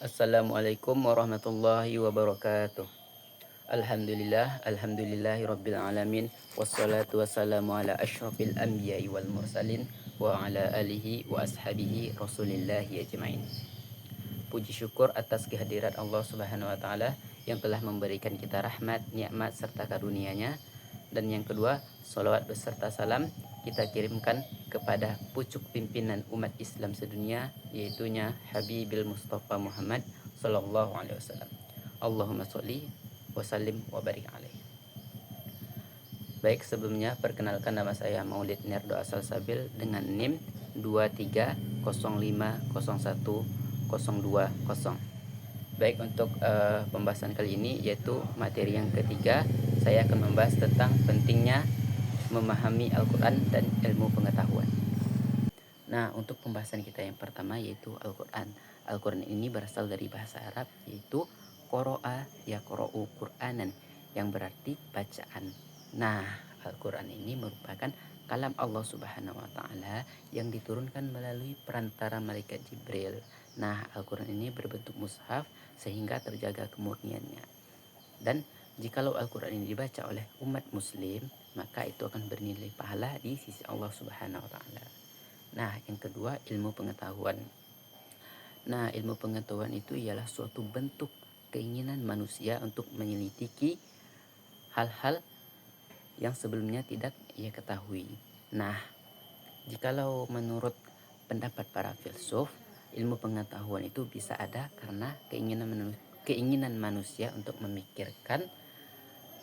Assalamualaikum warahmatullahi wabarakatuh. Alhamdulillahi rabbil alamin. Wassalatu wassalamu ala asyrafil anbiya'i wal mursalin wa ala alihi wa ashabihi rasulillahi ajmain. Puji syukur atas kehadirat Allah Subhanahu wa taala yang telah memberikan kita rahmat, nikmat serta karunia-Nya. Dan yang kedua, salawat beserta salam kita kirimkan kepada pucuk pimpinan umat Islam sedunia, yaitunya Habibil Mustafa Muhammad sallallahu alaihi wasallam. Allahumma sholli wa sallim wa barik alaihi. Baik, sebelumnya perkenalkan, nama saya Maulid Nerdo Asal Sabil dengan NIM 2305010200. Baik, untuk pembahasan kali ini yaitu materi yang ketiga, saya akan membahas tentang pentingnya memahami Al-Quran dan ilmu pengetahuan. Nah, untuk pembahasan kita yang pertama yaitu Al-Quran. Al-Quran ini berasal dari bahasa Arab yaitu qoro'a yaqra'u Qur'anan, yang berarti bacaan. Nah, Al-Quran ini merupakan kalam Allah Subhanahu wa taala yang diturunkan melalui perantara malaikat Jibril. Nah, Al-Quran ini berbentuk mushaf sehingga terjaga kemurniannya. Dan jikalau Al-Quran ini dibaca oleh umat muslim, maka itu akan bernilai pahala di sisi Allah Subhanahu wa taala. Nah, yang kedua, ilmu pengetahuan. Nah, ilmu pengetahuan itu ialah suatu bentuk keinginan manusia untuk menyelidiki hal-hal yang sebelumnya tidak ia ketahui. Nah, jikalau menurut pendapat para filsuf, ilmu pengetahuan itu bisa ada karena keinginan manusia untuk memikirkan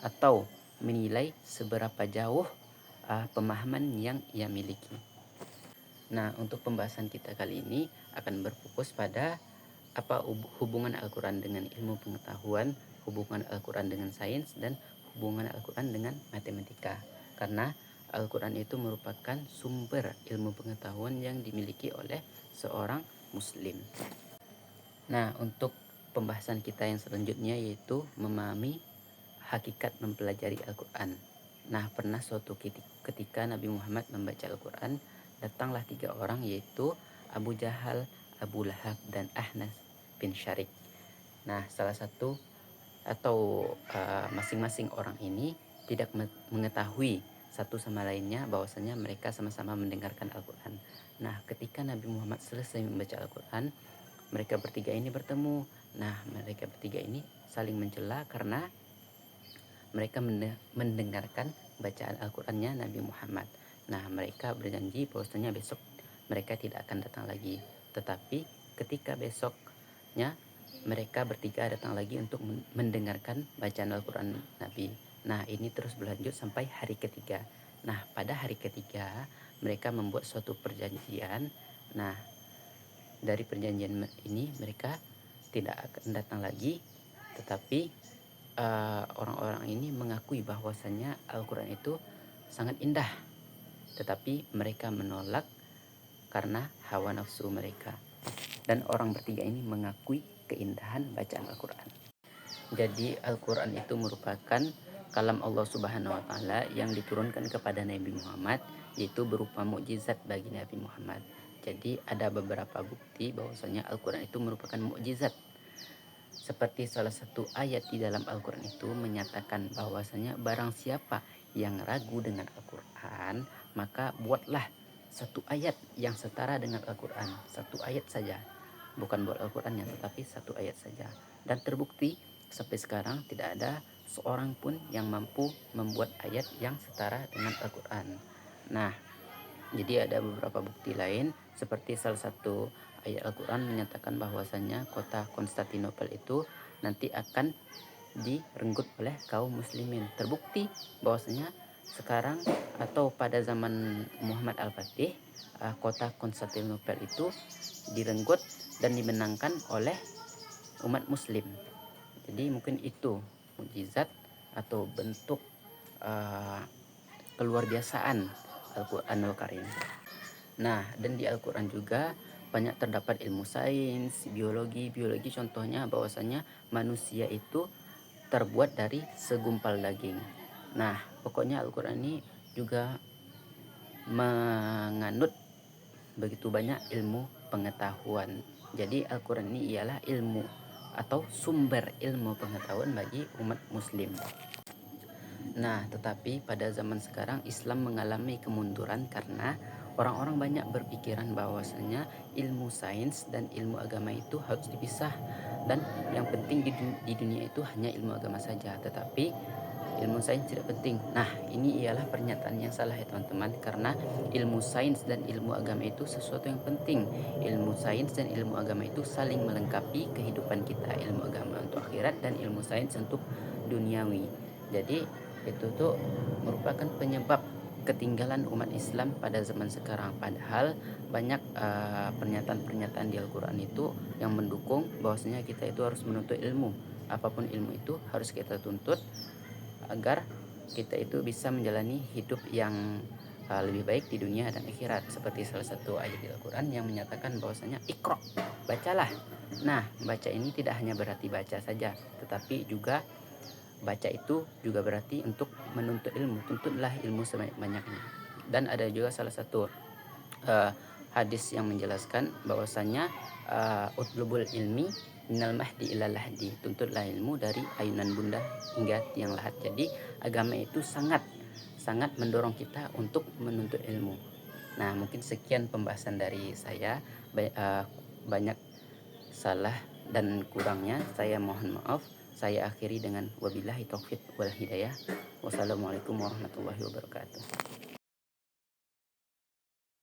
atau menilai seberapa jauh pemahaman yang ia miliki. Nah, untuk pembahasan kita kali ini akan berfokus pada apa hubungan Al-Quran dengan ilmu pengetahuan, hubungan Al-Quran dengan sains, dan hubungan Al-Quran dengan matematika. Karena Al-Quran itu merupakan sumber ilmu pengetahuan yang dimiliki oleh seorang muslim. Nah, untuk pembahasan kita yang selanjutnya yaitu memahami hakikat mempelajari Al-Quran. Nah, pernah suatu ketika Nabi Muhammad membaca Al-Quran, datanglah 3 orang yaitu Abu Jahal, Abu Lahab, dan Ahnas bin Syarik. Nah, salah satu atau masing-masing orang ini tidak mengetahui satu sama lainnya bahwasanya mereka sama-sama mendengarkan Al-Quran. Nah, ketika Nabi Muhammad selesai membaca Al-Quran, mereka bertiga ini bertemu. Nah, mereka bertiga ini saling mencela karena mereka mendengarkan bacaan Al-Qurannya Nabi Muhammad. Nah, mereka berjanji bahwasanya besok mereka tidak akan datang lagi. Tetapi ketika besoknya mereka bertiga datang lagi untuk mendengarkan bacaan Al-Quran Nabi. Nah, ini terus berlanjut sampai hari ketiga. Nah, pada hari ketiga mereka membuat suatu perjanjian. Nah, dari perjanjian ini mereka tidak akan datang lagi, tetapi orang-orang ini mengakui bahwasannya Al-Quran itu sangat indah, tetapi mereka menolak karena hawa nafsu mereka. Dan orang bertiga ini mengakui keindahan bacaan Al-Quran. Jadi Al-Quran itu merupakan kalam Allah Subhanahu wa taala yang diturunkan kepada Nabi Muhammad, yaitu berupa mukjizat bagi Nabi Muhammad. Jadi ada beberapa bukti bahwasanya Al-Quran itu merupakan mukjizat. Seperti salah satu ayat di dalam Al-Quran itu menyatakan bahwasanya barang siapa yang ragu dengan Al-Quran, maka buatlah satu ayat yang setara dengan Al-Quran, satu ayat saja. Bukan buat Al-Qurannya, tetapi satu ayat saja. Dan terbukti sampai sekarang tidak ada seorang pun yang mampu membuat ayat yang setara dengan Al-Quran. Nah, jadi ada beberapa bukti lain, seperti salah satu ayat Al-Quran menyatakan bahwasannya kota Konstantinopel itu nanti akan direnggut oleh kaum muslimin. Terbukti bahwasanya sekarang atau pada zaman Muhammad Al-Fatih, kota Konstantinopel itu direnggut dan dimenangkan oleh umat muslim. Jadi mungkin itu mukjizat atau bentuk keluar biasaan Al-Quranul Karim. Nah, dan di Al-Quran juga banyak terdapat ilmu sains, biologi contohnya bahwasanya manusia itu terbuat dari segumpal daging. Nah, pokoknya Al-Quran ini juga menganut begitu banyak ilmu pengetahuan. Jadi Al-Quran ini ialah ilmu atau sumber ilmu pengetahuan bagi umat muslim. Nah, tetapi pada zaman sekarang Islam mengalami kemunduran karena orang-orang banyak berpikiran bahwasanya ilmu sains dan ilmu agama itu harus dipisah, dan yang penting di dunia itu hanya ilmu agama saja, tetapi ilmu sains tidak penting. Nah, ini ialah pernyataan yang salah ya teman-teman, karena ilmu sains dan ilmu agama itu sesuatu yang penting. Ilmu sains dan ilmu agama itu saling melengkapi kehidupan kita. Ilmu agama untuk akhirat dan ilmu sains untuk duniawi. Jadi itu tuh merupakan penyebab ketinggalan umat Islam pada zaman sekarang. Padahal banyak pernyataan-pernyataan di Al-Quran itu yang mendukung bahwasanya kita itu harus menuntut ilmu. Apapun ilmu itu harus kita tuntut agar kita itu bisa menjalani hidup yang lebih baik di dunia dan akhirat. Seperti salah satu ayat di Al-Quran yang menyatakan bahwasanya Iqra, bacalah. Nah, baca ini tidak hanya berarti baca saja, tetapi juga baca itu juga berarti untuk menuntut ilmu. Tuntutlah ilmu sebanyak-banyaknya. Dan ada juga salah satu hadis yang menjelaskan bahwasanya utlubul ilmi minal mahdi ilal lahdi, tuntutlah ilmu dari ayunan bunda hingga tiang lahat. Jadi agama itu sangat mendorong kita untuk menuntut ilmu. Nah, mungkin sekian pembahasan dari saya. Banyak salah dan kurangnya saya mohon maaf. Saya akhiri dengan wabillahi taufik wal hidayah. Wassalamualaikum warahmatullahi wabarakatuh.